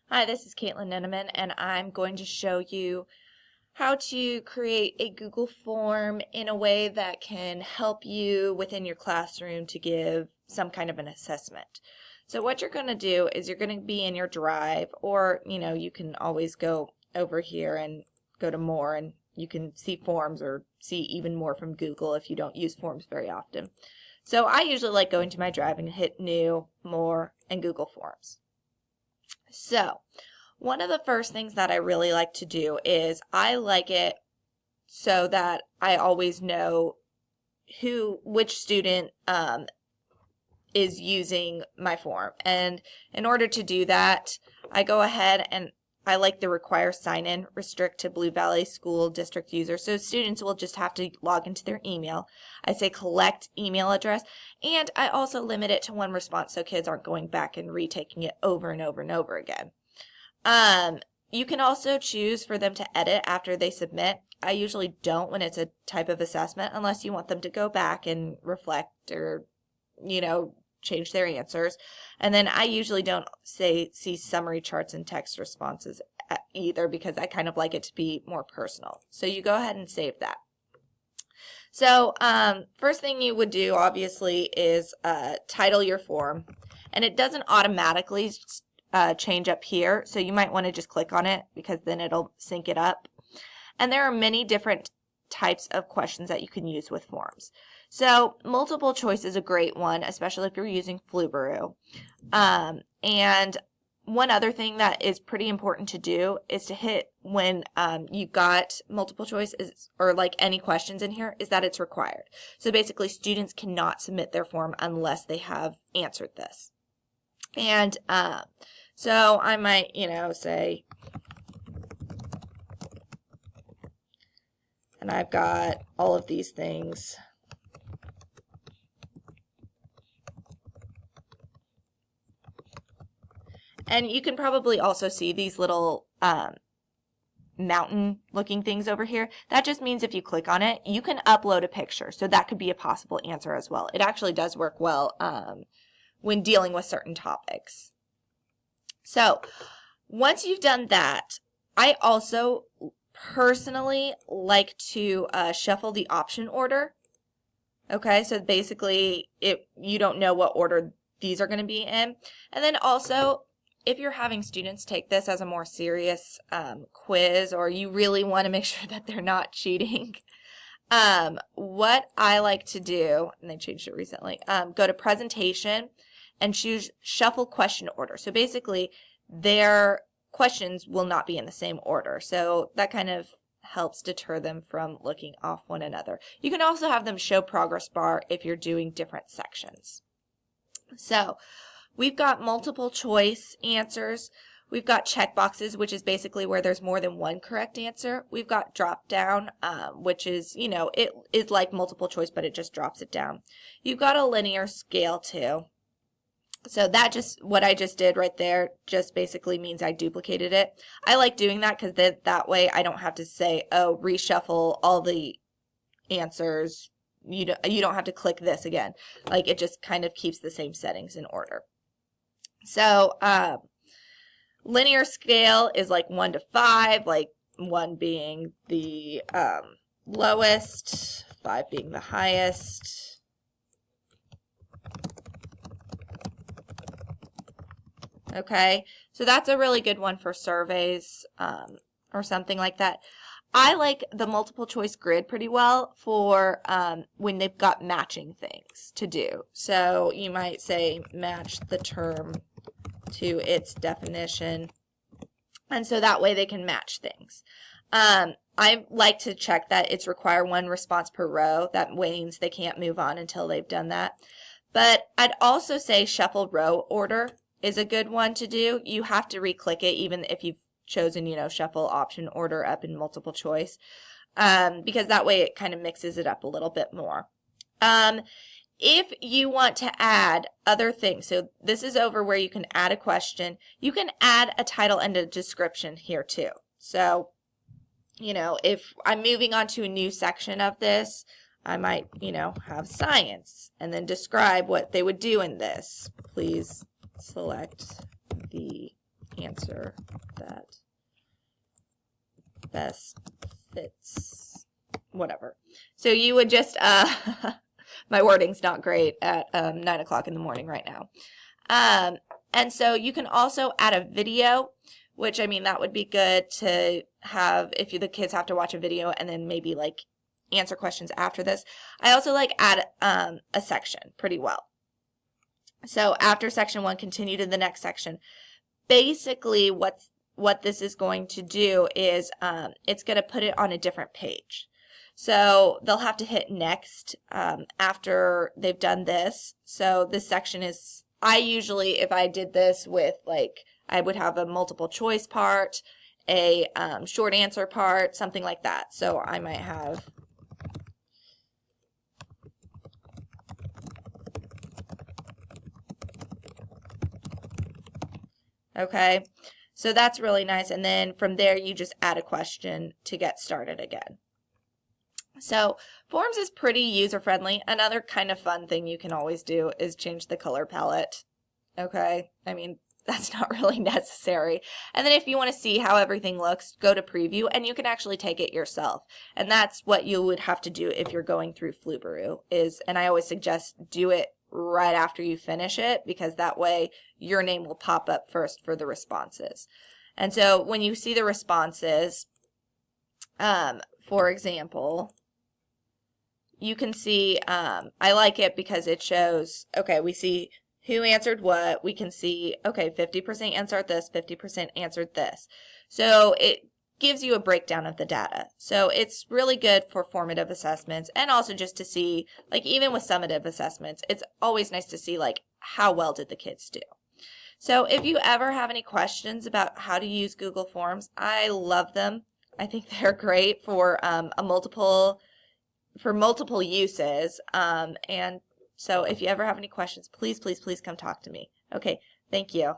Hi, this is Caitlin Neneman, and I'm going to show you how to create a Google form in a way that can help you within your classroom to give some kind of an assessment. So what you're going to do is you're going to be in your Drive, or you can always go over here and go to More, and you can see forms or see even more from Google if you don't use forms very often. So I usually like going to my Drive and hit New, More, and Google Forms. So, one of the first things that I really like to do is I like it so that I always know which student is using my form. And in order to do that, I go ahead and I like the require sign-in restrict to Blue Valley School District user. So students will just have to log into their email. I say collect email address, and I also limit it to one response so kids aren't going back and retaking it over and over and over again. You can also choose for them to edit after they submit. I usually don't when it's a type of assessment unless you want them to go back and reflect or, change their answers. And then I usually don't see summary charts and text responses either because I kind of like it to be more personal. So you go ahead and save that. So first thing you would do obviously is title your form, and it doesn't automatically change up here, so you might want to just click on it because then it'll sync it up. And there are many different types of questions that you can use with forms. So multiple choice is a great one, especially if you're using Flubaroo. And one other thing that is pretty important to do is to hit when you've got multiple choice or like any questions in here, is that it's required. So basically students cannot submit their form unless they have answered this. And so I might, say, and I've got all of these things. And you can probably also see these little mountain looking things over here. That just means if you click on it, you can upload a picture. So that could be a possible answer as well. It actually does work well when dealing with certain topics. So once you've done that, I also personally like to shuffle the option order. Okay, so basically you don't know what order these are going to be in. And then also, if you're having students take this as a more serious quiz, or you really want to make sure that they're not cheating, what I like to do, and they changed it recently, go to presentation and choose shuffle question order. So basically, their questions will not be in the same order. So that kind of helps deter them from looking off one another. You can also have them show progress bar if you're doing different sections. So we've got multiple choice answers. We've got checkboxes, which is basically where there's more than one correct answer. We've got drop down, which is, it is like multiple choice, but it just drops it down. You've got a linear scale too. So that what I just did right there just basically means I duplicated it. I like doing that because that way I don't have to say, oh, reshuffle all the answers. You don't have to click this again. Like, it just kind of keeps the same settings in order. So linear scale is like 1 to 5, like 1 being the lowest, 5 being the highest. Okay, so that's a really good one for surveys or something like that. I like the multiple choice grid pretty well for when they've got matching things to do. So you might say match the term to its definition, and so that way they can match things. I like to check that it's require 1 response per row. That means they can't move on until they've done that. But I'd also say shuffle row order is a good one to do. You have to re-click it even if you've chosen, shuffle option order up in multiple choice, because that way it kind of mixes it up a little bit more. If you want to add other things, so this is over where you can add a question. You can add a title and a description here too. So, if I'm moving on to a new section of this, I might, have science and then describe what they would do in this. Please select the answer that best fits whatever. So you would just, my wording's not great at 9 o'clock in the morning right now. And so you can also add a video, which, I mean, that would be good to have if the kids have to watch a video and then maybe like answer questions after this. I also like add a section pretty well. So after section 1, continue to the next section. Basically what this is going to do is it's going to put it on a different page. So they'll have to hit next after they've done this. So this section is, I usually, if I did this with like, I would have a multiple choice part, a short answer part, something like that. So I might have okay, so that's really nice. And then from there, you just add a question to get started again. So Forms is pretty user-friendly. Another kind of fun thing you can always do is change the color palette. Okay, I mean, that's not really necessary. And then if you want to see how everything looks, go to preview and you can actually take it yourself. And that's what you would have to do if you're going through Flubaroo is, and I always suggest do it right after you finish it because that way your name will pop up first for the responses. And so when you see the responses, for example, you can see, I like it because it shows, okay, we see who answered what. We can see, okay, 50% answered this, 50% answered this. So it gives you a breakdown of the data. So it's really good for formative assessments and also just to see, like even with summative assessments, it's always nice to see like how well did the kids do. So if you ever have any questions about how to use Google Forms, I love them. I think they're great for multiple uses. And so if you ever have any questions, please come talk to me. Okay, thank you.